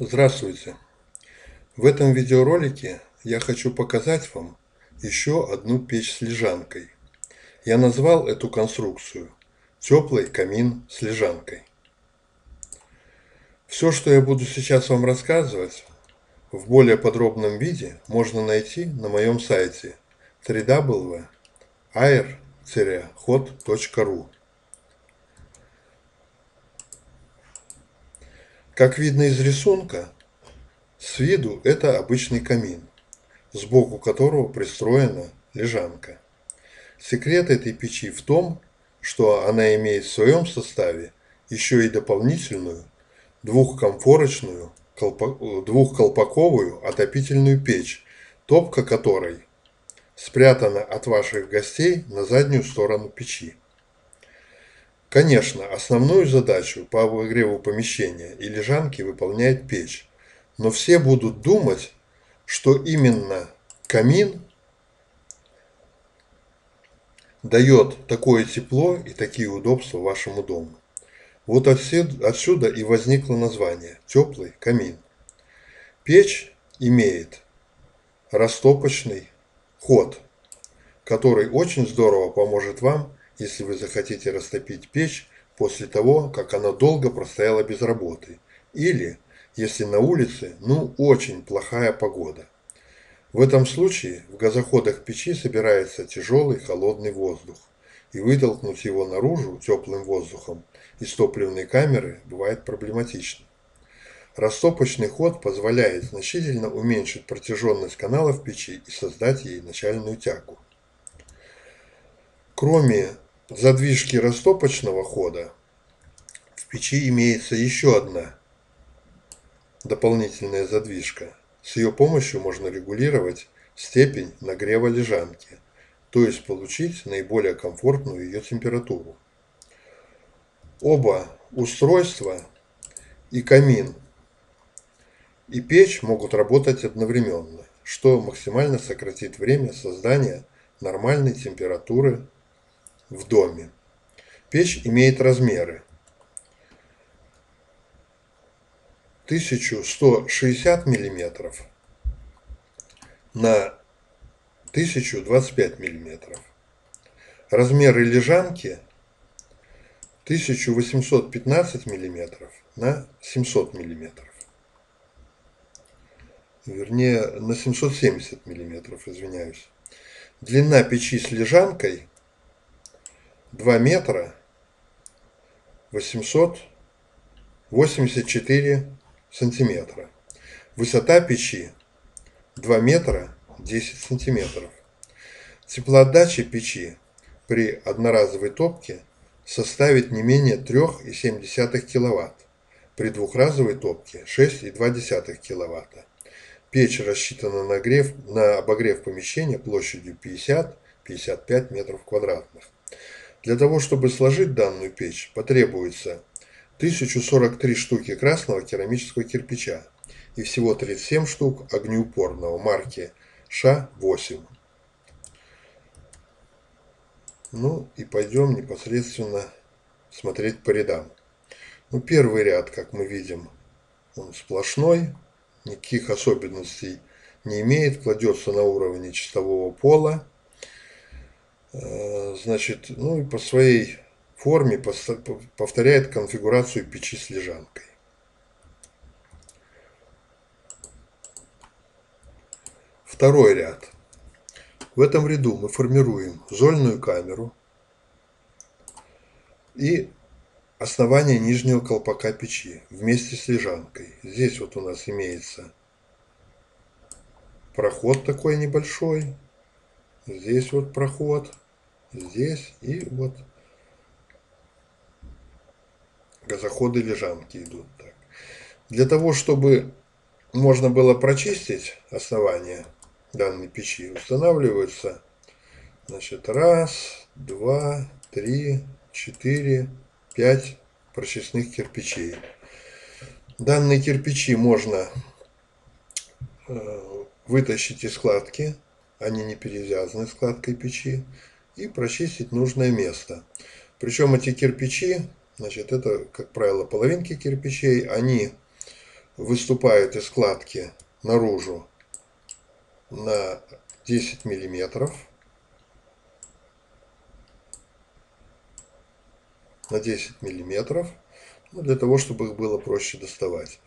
Здравствуйте! В этом видеоролике я хочу показать вам еще одну печь с лежанкой. Я назвал эту конструкцию «Теплый камин с лежанкой». Все, что я буду сейчас вам рассказывать, в более подробном виде можно найти на моем сайте www.air-hot.ru. Как видно из рисунка, с виду это обычный камин, сбоку которого пристроена лежанка. Секрет этой печи в том, что она имеет в своем составе еще и дополнительную двухколпаковую отопительную печь, топка которой спрятана от ваших гостей на заднюю сторону печи. Конечно, основную задачу по обогреву помещения и лежанки выполняет печь, но все будут думать, что именно камин дает такое тепло и такие удобства вашему дому. Вот отсюда и возникло название «теплый камин». Печь имеет растопочный ход, который очень здорово поможет вам, если вы захотите растопить печь после того, как она долго простояла без работы, или если на улице очень плохая погода. В этом случае в газоходах печи собирается тяжелый холодный воздух, и вытолкнуть его наружу теплым воздухом из топливной камеры бывает проблематично. Растопочный ход позволяет значительно уменьшить протяженность каналов печи и создать ей начальную тягу. Кроме задвижки растопочного хода, в печи имеется еще одна дополнительная задвижка. С ее помощью можно регулировать степень нагрева лежанки, то есть получить наиболее комфортную ее температуру. Оба устройства, и камин, и печь, могут работать одновременно, что максимально сократит время создания нормальной температуры в доме. Печь имеет размеры 1160 мм на 1025 мм. Размеры лежанки 1815 мм на 700 мм. Вернее, на 770 мм, извиняюсь. Длина печи с лежанкой 2 метра 884 сантиметра. Высота печи 2 метра 10 сантиметров. Теплоотдача печи при одноразовой топке составит не менее 3,7 кВт, при двухразовой топке 6,2 кВт. Печь рассчитана на обогрев помещения площадью 50-55 метров квадратных. Для того, чтобы сложить данную печь, потребуется 1043 штуки красного керамического кирпича и всего 37 штук огнеупорного марки ША-8. Ну и пойдем непосредственно смотреть по рядам. Первый ряд, как мы видим, он сплошной, никаких особенностей не имеет, кладется на уровне чистового пола. Значит, и по своей форме повторяет конфигурацию печи с лежанкой. Второй ряд. В этом ряду мы формируем зольную камеру и основание нижнего колпака печи вместе с лежанкой. Здесь вот у нас имеется проход такой небольшой, здесь вот проход, здесь и вот газоходы лежанки идут так. Для того, чтобы можно было прочистить основание данной печи, устанавливаются, значит, 1, 2, 3, 4, 5 прочистных кирпичей. Данные кирпичи можно вытащить из складки, они не перевязаны складкой печи, и прочистить нужное место. Причем эти кирпичи, значит, это, как правило, половинки кирпичей, они выступают из складки наружу на 10 миллиметров. На 10 миллиметров, для того, чтобы их было проще доставать.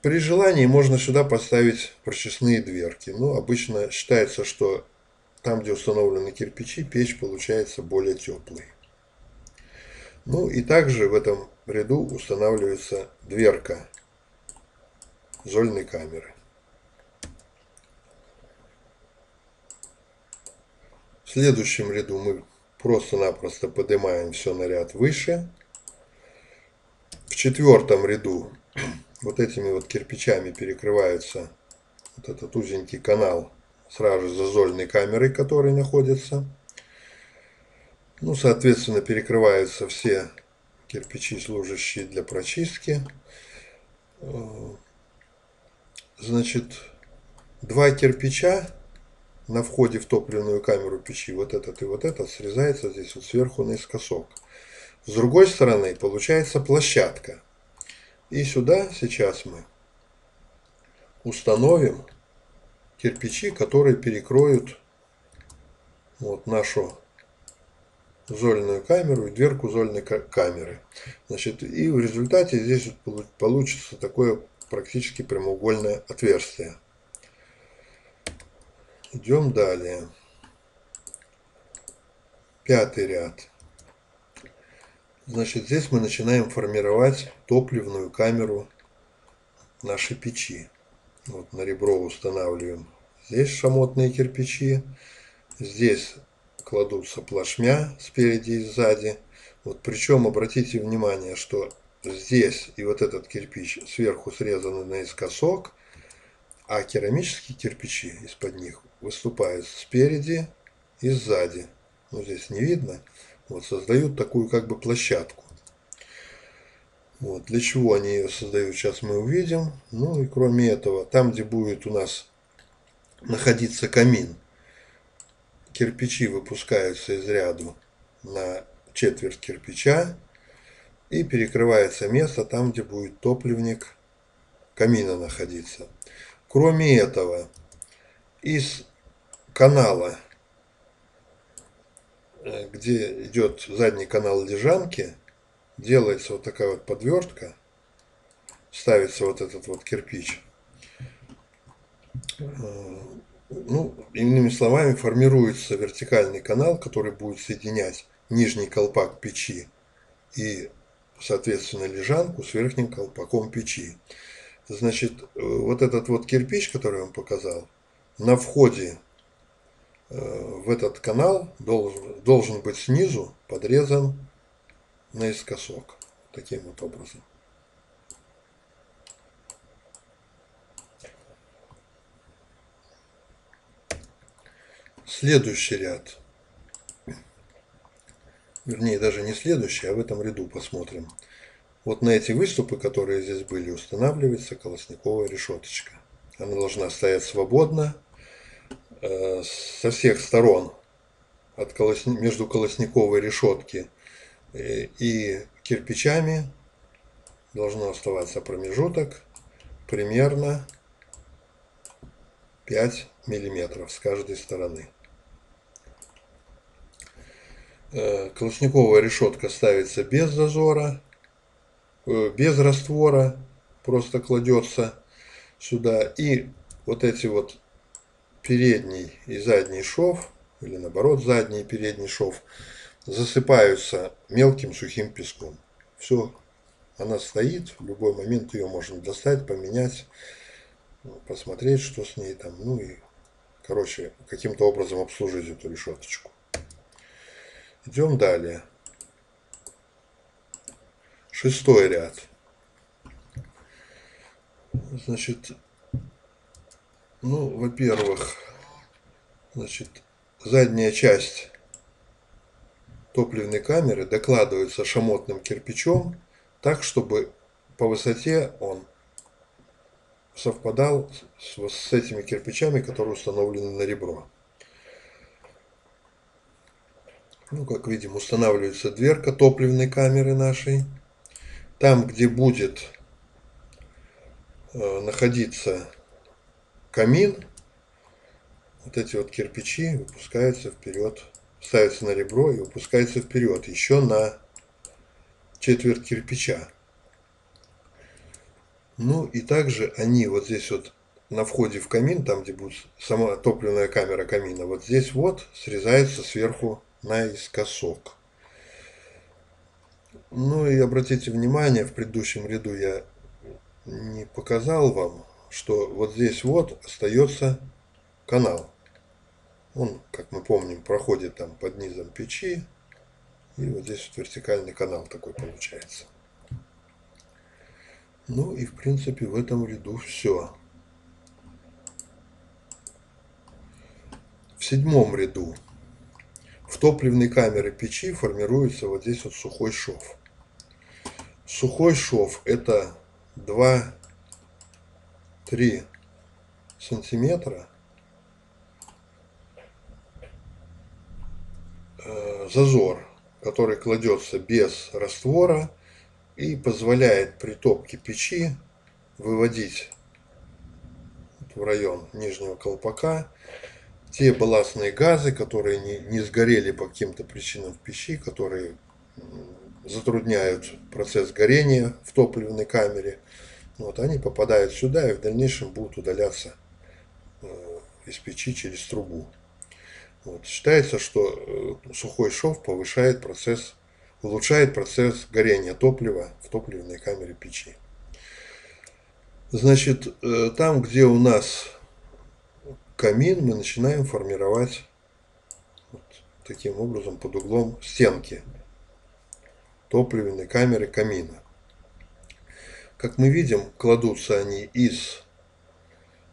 При желании можно сюда поставить прочистные дверки. Но обычно считается, что там, где установлены кирпичи, печь получается более теплой. Ну и также в этом ряду устанавливается дверка зольной камеры. В следующем ряду мы просто-напросто поднимаем все на ряд выше. В четвертом ряду вот этими вот кирпичами перекрывается вот этот узенький канал сразу же за зольной камерой, который находится. Ну, соответственно, перекрываются все кирпичи, служащие для прочистки. Значит, два кирпича на входе в топливную камеру печи, вот этот и вот этот, срезается здесь вот сверху наискосок. С другой стороны получается площадка. И сюда сейчас мы установим кирпичи, которые перекроют вот нашу зольную камеру и дверку зольной камеры. Значит, и в результате здесь вот получится такое практически прямоугольное отверстие. Идем далее. Пятый ряд. Значит, здесь мы начинаем формировать топливную камеру нашей печи. Вот на ребро устанавливаем здесь шамотные кирпичи. Здесь кладутся плашмя спереди и сзади. Вот причем обратите внимание, что здесь и вот этот кирпич сверху срезаны наискосок, а керамические кирпичи из-под них выступают спереди и сзади. Ну, здесь не видно. Вот создают такую как бы площадку. Вот, для чего они ее создают, сейчас мы увидим. Ну и кроме этого, там, где будет у нас находиться камин, кирпичи выпускаются из ряду на четверть кирпича и перекрывается место там, где будет топливник камина находиться. Кроме этого, из канала, где идет задний канал лежанки, делается вот такая вот подвертка, ставится вот этот вот кирпич. Ну, иными словами, формируется вертикальный канал, который будет соединять нижний колпак печи и, соответственно, лежанку с верхним колпаком печи. Значит, вот этот вот кирпич, который я вам показал, на входе в этот канал должен быть снизу подрезан наискосок. Таким вот образом. Следующий ряд. Вернее, даже не следующий, а в этом ряду посмотрим. Вот на эти выступы, которые здесь были, устанавливается колосниковая решеточка. Она должна стоять свободно со всех сторон между колосниковой решетки и кирпичами должно оставаться промежуток примерно 5 миллиметров с каждой стороны. Колосниковая решетка ставится без зазора, без раствора, просто кладется сюда. И вот эти вот передний и задний шов, или наоборот задний и передний шов, засыпаются мелким сухим песком. Все, она стоит, в любой момент ее можно достать, поменять, посмотреть, что с ней там, ну и, короче, каким-то образом обслужить эту решеточку. Идем далее. Шестой ряд. Значит, ну, во-первых, значит, задняя часть топливной камеры докладывается шамотным кирпичом так, чтобы по высоте он совпадал с этими кирпичами, которые установлены на ребро. Ну, как видим, устанавливается дверка топливной камеры нашей. Там, где будет находиться камин, вот эти вот кирпичи выпускаются вперед, ставятся на ребро и выпускаются вперед еще на четверть кирпича. Ну и также они вот здесь вот на входе в камин, там где будет сама топливная камера камина, вот здесь вот срезаются сверху наискосок. Ну и обратите внимание, в предыдущем ряду я не показал вам, что вот здесь вот остается канал. Он, как мы помним, проходит там под низом печи. И вот здесь вот вертикальный канал такой получается. Ну и в принципе в этом ряду все. В седьмом ряду в топливной камере печи формируется вот здесь вот сухой шов. Сухой шов это 2-3 сантиметра зазор, который кладется без раствора и позволяет при топке печи выводить в район нижнего колпака те балластные газы, которые не сгорели по каким-то причинам в печи, которые затрудняют процесс горения в топливной камере. Вот, они попадают сюда и в дальнейшем будут удаляться из печи через трубу. Вот. Считается, что сухой шов улучшает процесс горения топлива в топливной камере печи. Значит, там, где у нас камин, мы начинаем формировать вот таким образом под углом стенки топливной камеры камина. Как мы видим, кладутся они из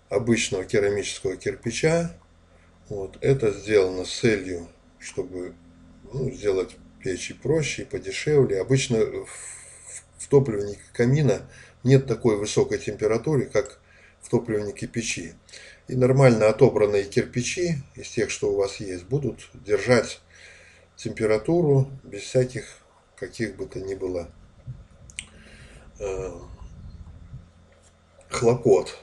обычного керамического кирпича. Вот. Это сделано с целью, чтобы сделать печи проще и подешевле. Обычно в топливнике камина нет такой высокой температуры, как в топливнике печи. И нормально отобранные кирпичи из тех, что у вас есть, будут держать температуру без всяких каких бы то ни было хлопот.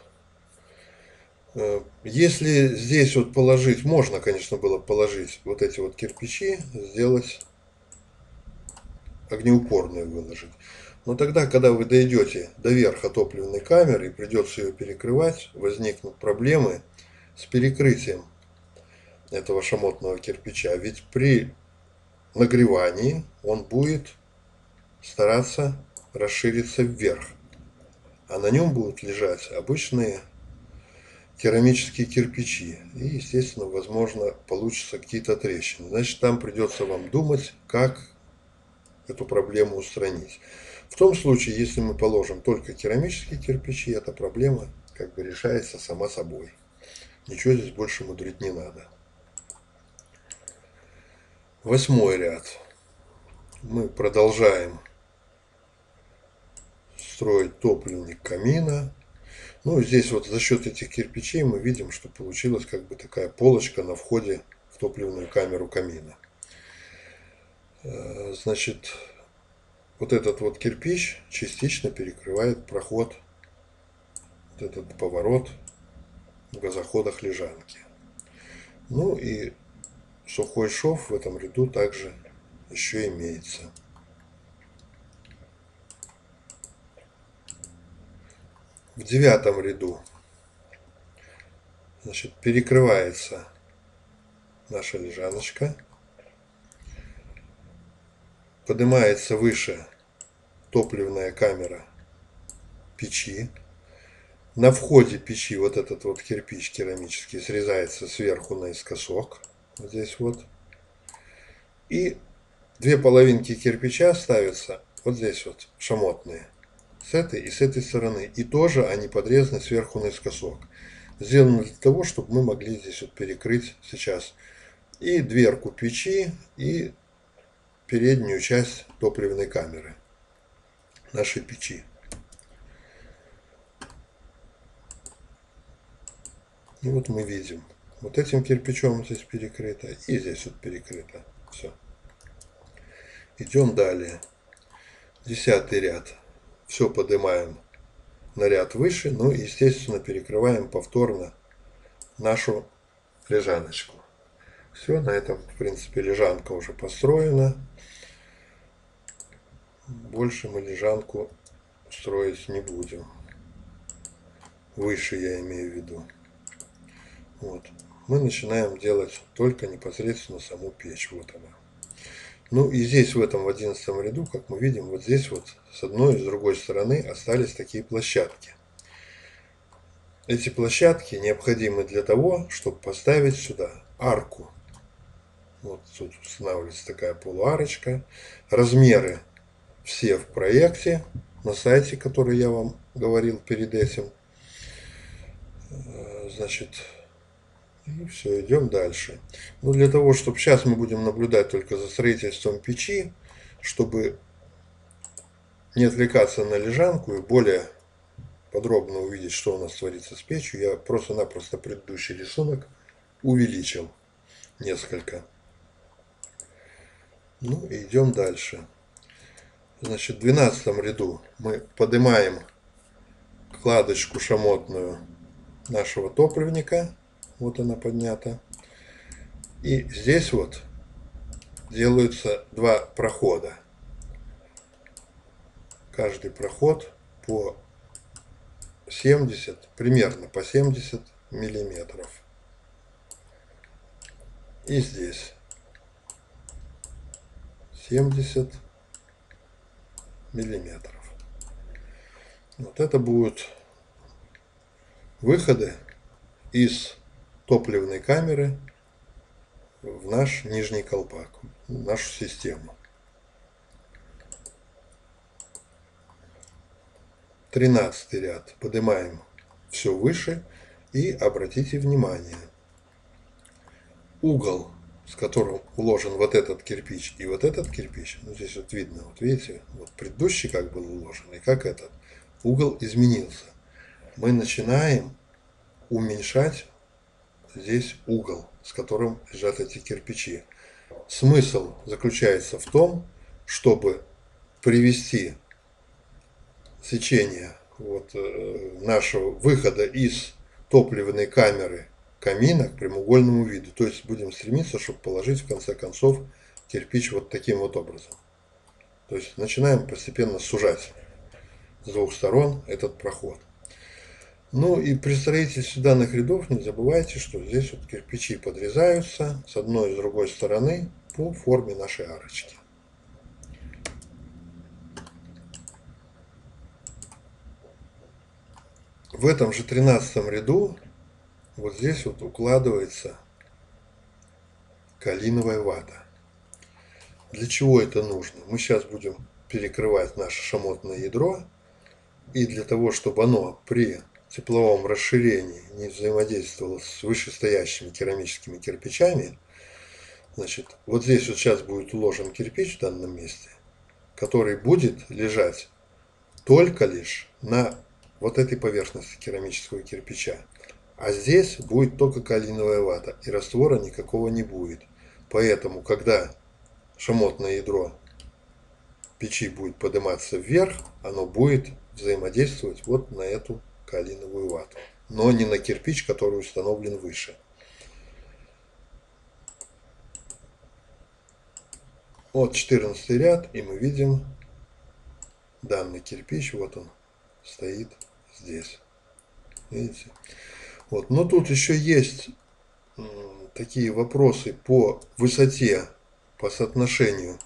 Если здесь вот положить, можно, конечно, было положить вот эти вот кирпичи, сделать огнеупорную выложить. Но тогда, когда вы дойдете до верха топливной камеры и придется ее перекрывать, возникнут проблемы с перекрытием этого шамотного кирпича. Ведь при нагревании он будет стараться расшириться вверх, а на нем будут лежать обычные керамические кирпичи. И, естественно, возможно, получатся какие-то трещины. Значит, там придется вам думать, как эту проблему устранить. В том случае, если мы положим только керамические кирпичи, эта проблема как бы решается сама собой. Ничего здесь больше мудрить не надо. 8-й ряд. Мы продолжаем строить топливник камина. Ну, здесь вот за счет этих кирпичей мы видим, что получилась как бы такая полочка на входе в топливную камеру камина. Значит, вот этот вот кирпич частично перекрывает проход, вот этот поворот в газоходах лежанки. Ну и сухой шов в этом ряду также еще имеется. В 9-м ряду, значит, перекрывается наша лежаночка, поднимается выше топливная камера печи. На входе печи вот этот вот кирпич керамический срезается сверху наискосок, вот здесь вот. И две половинки кирпича ставятся вот здесь вот, шамотные, с этой и с этой стороны. И тоже они подрезаны сверху наискосок. Сделано для того, чтобы мы могли здесь вот перекрыть сейчас и дверку печи, и переднюю часть топливной камеры нашей печи. И вот мы видим, вот этим кирпичом здесь перекрыто, и здесь вот перекрыто. Все. Идем далее. 10-й ряд. Все поднимаем на ряд выше. Ну и, естественно, перекрываем повторно нашу лежаночку. Все, на этом, в принципе, лежанка уже построена. Больше мы лежанку строить не будем. Выше я имею в виду. Вот. Мы начинаем делать только непосредственно саму печь. Вот она. Ну и здесь в этом в 11 ряду, как мы видим, вот здесь вот с одной и с другой стороны остались такие площадки. Эти площадки необходимы для того, чтобы поставить сюда арку. Вот тут устанавливается такая полуарочка. Размеры все в проекте на сайте, который я вам говорил перед этим. Значит, и все, идем дальше. Ну, для того, чтобы сейчас мы будем наблюдать только за строительством печи, чтобы не отвлекаться на лежанку и более подробно увидеть, что у нас творится с печью, я просто-напросто предыдущий рисунок увеличил несколько. Ну и идем дальше. Значит, в 12 ряду мы поднимаем кладочку шамотную нашего топливника. Вот она поднята. И здесь вот делаются два прохода. Каждый проход по 70, примерно по 70 миллиметров. И здесь 70 миллиметров. Вот это будут выходы из топливной камеры в наш нижний колпак, в нашу систему. 13 ряд поднимаем все выше и обратите внимание, угол, с которым уложен вот этот кирпич и вот этот кирпич, ну здесь вот видно, вот видите, вот предыдущий как был уложен и как этот, угол изменился. Мы начинаем уменьшать здесь угол, с которым лежат эти кирпичи. Смысл заключается в том, чтобы привести сечение вот, нашего выхода из топливной камеры камина к прямоугольному виду. То есть будем стремиться, чтобы положить в конце концов кирпич вот таким вот образом. То есть начинаем постепенно сужать с двух сторон этот проход. Ну и при строительстве данных рядов не забывайте, что здесь вот кирпичи подрезаются с одной и с другой стороны по форме нашей арочки. В этом же 13 ряду вот здесь вот укладывается калиновая вата. Для чего это нужно? Мы сейчас будем перекрывать наше шамотное ядро, и для того, чтобы оно при тепловом расширении не взаимодействовало с вышестоящими керамическими кирпичами, значит, вот здесь вот сейчас будет уложен кирпич в данном месте, который будет лежать только лишь на вот этой поверхности керамического кирпича. А здесь будет только калиновая вата, и раствора никакого не будет. Поэтому, когда шамотное ядро печи будет подниматься вверх, оно будет взаимодействовать вот на эту калиновую вату, но не на кирпич, который установлен выше. Вот 14 ряд, и мы видим данный кирпич, вот он стоит здесь. Видите? Вот. Но тут еще есть такие вопросы по высоте, по соотношению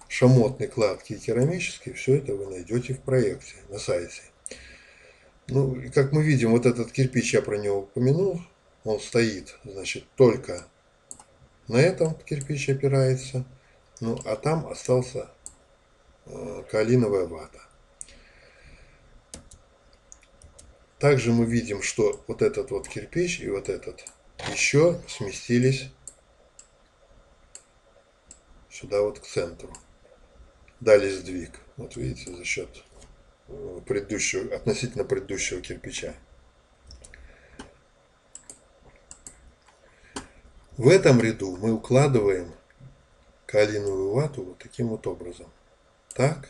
шамотной кладки и керамической. Все это вы найдете в проекте на сайте. Ну, и как мы видим, вот этот кирпич, я про него упомянул, он стоит, значит, только на этом кирпич опирается, ну, а там остался каолиновая вата. Также мы видим, что вот этот вот кирпич и вот этот еще сместились сюда вот к центру. Дали сдвиг. Вот видите, за счет предыдущего, относительно предыдущего кирпича. В этом ряду мы укладываем каолиновую вату вот таким вот образом. Так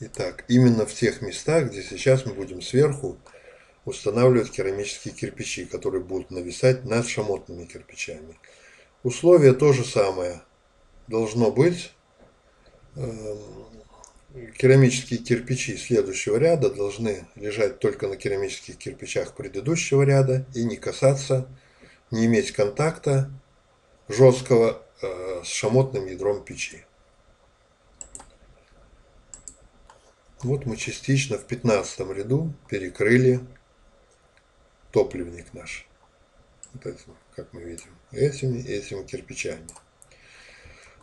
Итак, именно в тех местах, где сейчас мы будем сверху устанавливать керамические кирпичи, которые будут нависать над шамотными кирпичами. Условие то же самое. Должно быть керамические кирпичи следующего ряда должны лежать только на керамических кирпичах предыдущего ряда и не касаться, не иметь контакта жесткого с шамотным ядром печи. Вот мы частично в 15 ряду перекрыли топливник наш. Вот этим, как мы видим, этими кирпичами.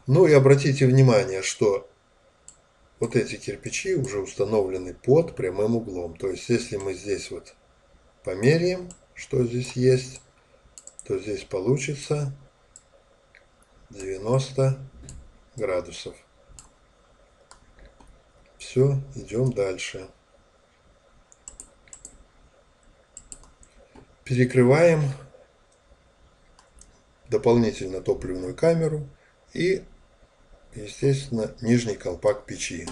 Ну и обратите внимание, что вот эти кирпичи уже установлены под прямым углом. То есть, если мы здесь вот померяем, что здесь есть, то здесь получится 90 градусов. Все, идем дальше. Перекрываем дополнительно топливную камеру и, естественно, нижний колпак печи.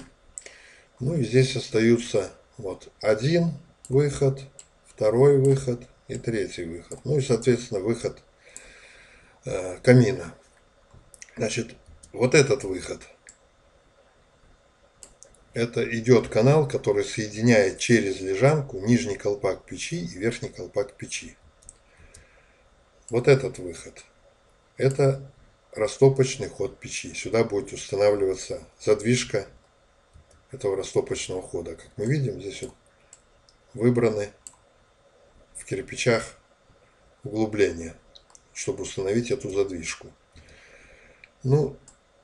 Ну и здесь остаются вот один выход, второй выход и третий выход. Ну и, соответственно, выход камина. Значит, вот этот выход. Это идет канал, который соединяет через лежанку нижний колпак печи и верхний колпак печи. Вот этот выход. Это растопочный ход печи. Сюда будет устанавливаться задвижка этого растопочного хода. Как мы видим, здесь вот выбраны в кирпичах углубления, чтобы установить эту задвижку. Ну,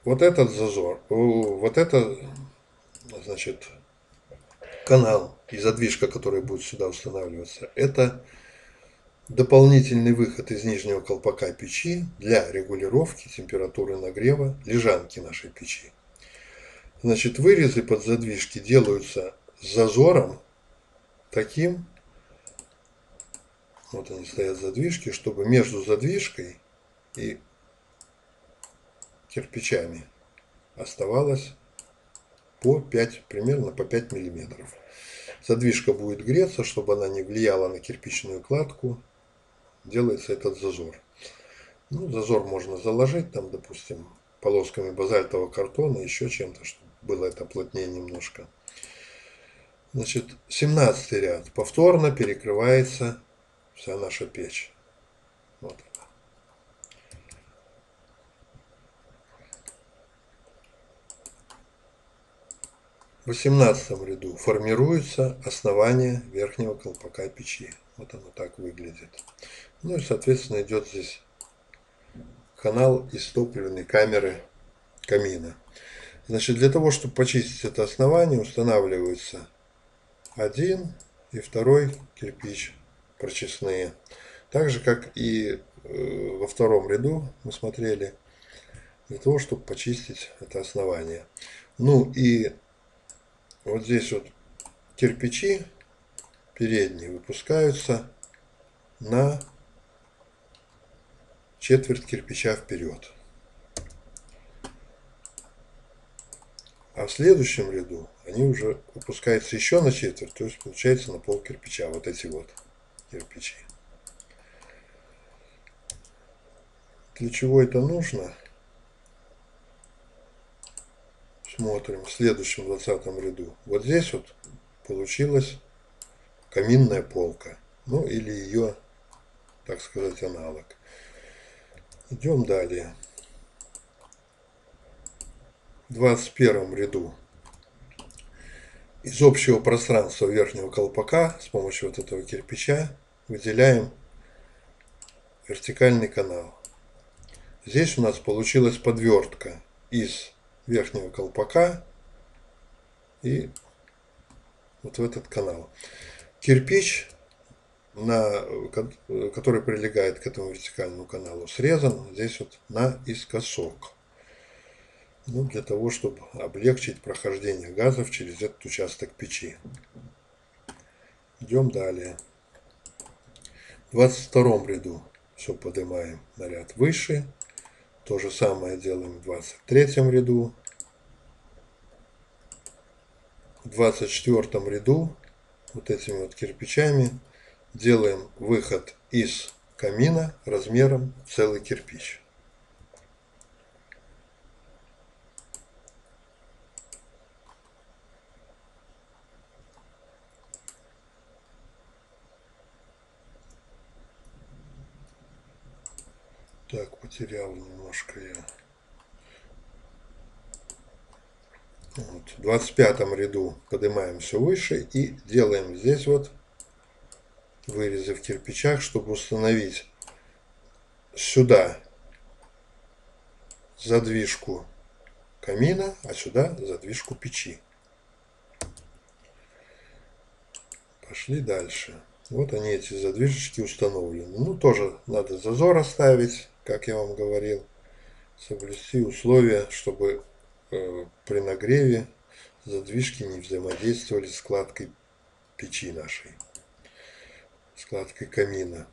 вот этот зазор, вот это, значит, канал и задвижка, которая будет сюда устанавливаться, это дополнительный выход из нижнего колпака печи для регулировки температуры нагрева лежанки нашей печи. Значит, вырезы под задвижки делаются с зазором таким, вот они стоят задвижки, чтобы между задвижкой и кирпичами оставалось примерно по 5 миллиметров. Задвижка будет греться, чтобы она не влияла на кирпичную кладку. Делается этот зазор. Ну, зазор можно заложить, там, допустим, полосками базальтового картона, еще чем-то, чтобы было это плотнее немножко. Значит, 17 ряд. Повторно перекрывается вся наша печь. Вот она. В 18 ряду формируется основание верхнего колпака печи. Вот оно так выглядит. Ну и, соответственно, идет здесь канал из топливной камеры камина. Значит, для того, чтобы почистить это основание, устанавливается один и второй кирпич прочистные. Так же, как и во втором ряду мы смотрели, для того, чтобы почистить это основание. Ну и вот здесь вот кирпичи передние выпускаются на четверть кирпича вперед. А в следующем ряду они уже выпускаются еще на четверть, то есть получается на пол кирпича, вот эти вот кирпичи. Для чего это нужно? Смотрим в следующем 20 ряду. Вот здесь вот получилась каминная полка. Ну или ее, так сказать, аналог. Идем далее. В 21 ряду из общего пространства верхнего колпака с помощью вот этого кирпича выделяем вертикальный канал. Здесь у нас получилась подвертка из верхнего колпака и вот в этот канал. Кирпич, который прилегает к этому вертикальному каналу, срезан здесь вот наискосок. Ну, для того, чтобы облегчить прохождение газов через этот участок печи. Идем далее. В 22 ряду все поднимаем на ряд выше. То же самое делаем в 23 ряду. в 24 ряду вот этими вот кирпичами делаем выход из камина размером целый кирпич. Так, потерял немножко я. Вот. В 25 ряду поднимаем все выше и делаем здесь вот вырезы в кирпичах, чтобы установить сюда задвижку камина, а сюда задвижку печи. Пошли дальше. Вот они, эти задвижечки, установлены. Ну, тоже надо зазор оставить, как я вам говорил, соблюсти условия, чтобы при нагреве задвижки не взаимодействовали с складкой печи нашей, складкой камина.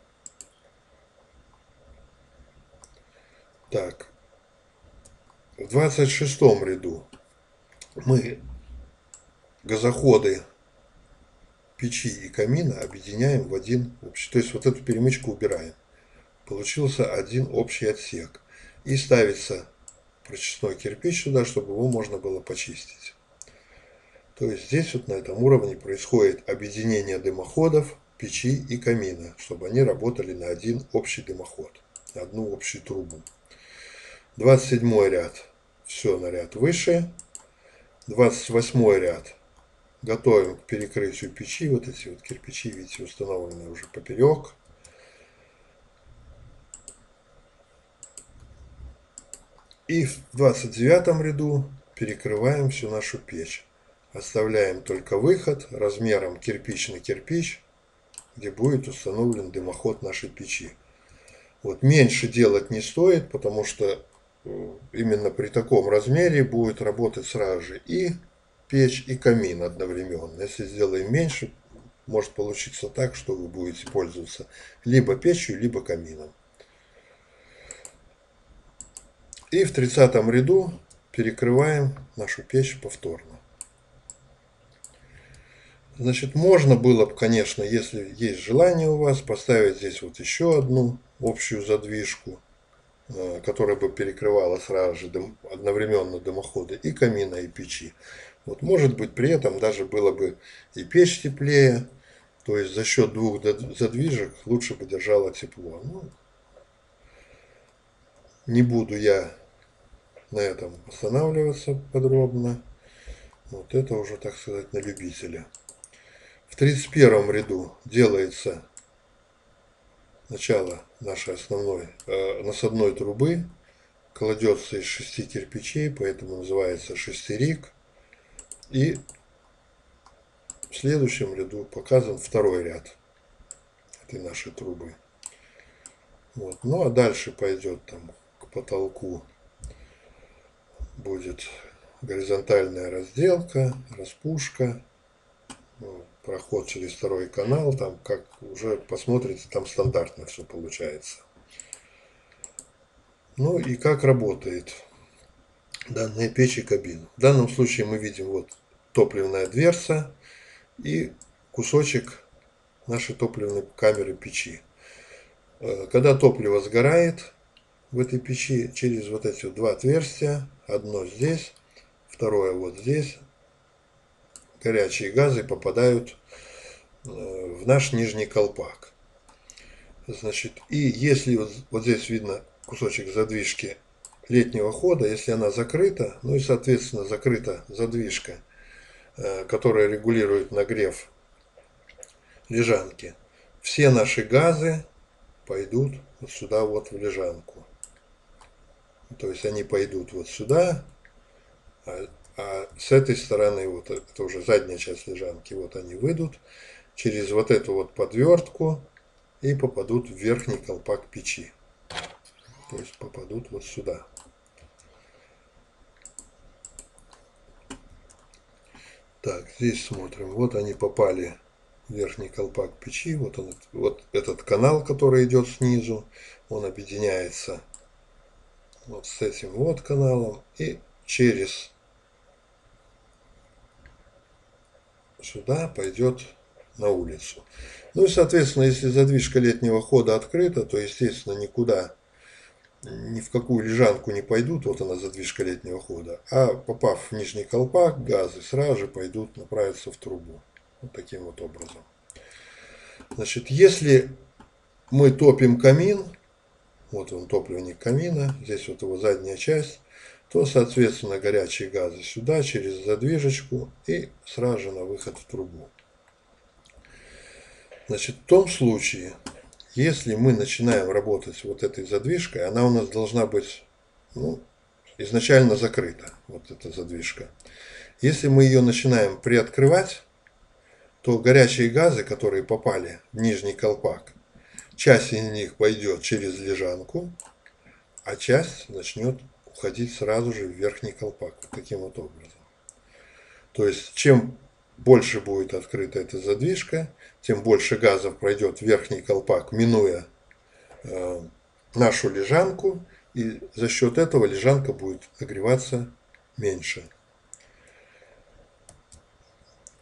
Так, в 26 ряду мы газоходы печи и камина объединяем в один общий. То есть вот эту перемычку убираем. Получился один общий отсек. И ставится прочистной кирпич сюда, чтобы его можно было почистить. То есть здесь вот на этом уровне происходит объединение дымоходов, печи и камина, чтобы они работали на один общий дымоход, на одну общую трубу. 27 ряд. Все на ряд выше. 28 ряд. Готовим к перекрытию печи. Вот эти вот кирпичи, видите, установлены уже поперек. И в 29 ряду перекрываем всю нашу печь. Оставляем только выход размером кирпич на кирпич, где будет установлен дымоход нашей печи. Вот меньше делать не стоит, потому что именно при таком размере будет работать сразу же и печь, и камин одновременно. Если сделаем меньше, может получиться так, что вы будете пользоваться либо печью, либо камином. И в 30 ряду перекрываем нашу печь повторно. Значит, можно было бы, конечно, если есть желание у вас, поставить здесь вот еще одну общую задвижку, которая бы перекрывала сразу же одновременно дымоходы и камина, и печи. Вот, может быть, при этом даже было бы и печь теплее, то есть за счет двух задвижек лучше бы держало тепло. Ну, не буду я на этом останавливаться подробно. Вот это уже, так сказать, на любителя. В 31 ряду делается начало нашей основной насадной трубы. Кладется из 6 кирпичей, поэтому называется шестерик. И в следующем ряду показан второй ряд этой нашей трубы. Вот. Ну а дальше пойдет там к потолку будет горизонтальная разделка, распушка, проход через второй канал, там как уже посмотрите, там стандартно все получается. Ну и как работает данная печь и кабина. В данном случае мы видим вот топливная дверца и кусочек нашей топливной камеры печи. Когда топливо сгорает в этой печи, через вот эти вот два отверстия, одно здесь, второе вот здесь, горячие газы попадают в наш нижний колпак. Значит, и если вот здесь видно кусочек задвижки летнего хода, если она закрыта, ну и соответственно закрыта задвижка, которая регулирует нагрев лежанки, все наши газы пойдут вот сюда вот в лежанку. То есть они пойдут вот сюда, а с этой стороны, вот это уже задняя часть лежанки, вот они выйдут через вот эту вот подвертку и попадут в верхний колпак печи. То есть попадут вот сюда. Так, здесь смотрим. Вот они попали в верхний колпак печи. Вот он, вот этот канал, который идет снизу, он объединяется вот с этим вот каналом и через сюда пойдет на улицу. Ну и, соответственно, если задвижка летнего хода открыта, то, естественно, никуда, ни в какую лежанку не пойдут, вот она задвижка летнего хода, а попав в нижний колпак, газы сразу же пойдут, направиться в трубу. Вот таким вот образом. Значит, если мы топим камин, вот он топливник камина, здесь вот его задняя часть, то, соответственно, горячие газы сюда, через задвижечку и сразу же на выход в трубу. Значит, в том случае, если мы начинаем работать с вот этой задвижкой, она у нас должна быть изначально закрыта, вот эта задвижка. Если мы ее начинаем приоткрывать, то горячие газы, которые попали в нижний колпак, часть из них пойдет через лежанку, а часть начнет уходить сразу же в верхний колпак. Вот таким вот образом. То есть, чем больше будет открыта эта задвижка, тем больше газов пройдет в верхний колпак, минуя нашу лежанку, и за счет этого лежанка будет нагреваться меньше.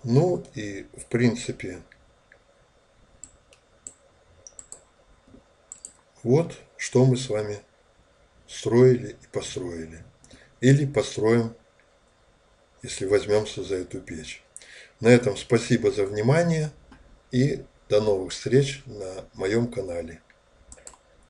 Ну и в принципе вот что мы с вами строили и построили. Или построим, если возьмемся за эту печь. На этом спасибо за внимание и до новых встреч на моем канале.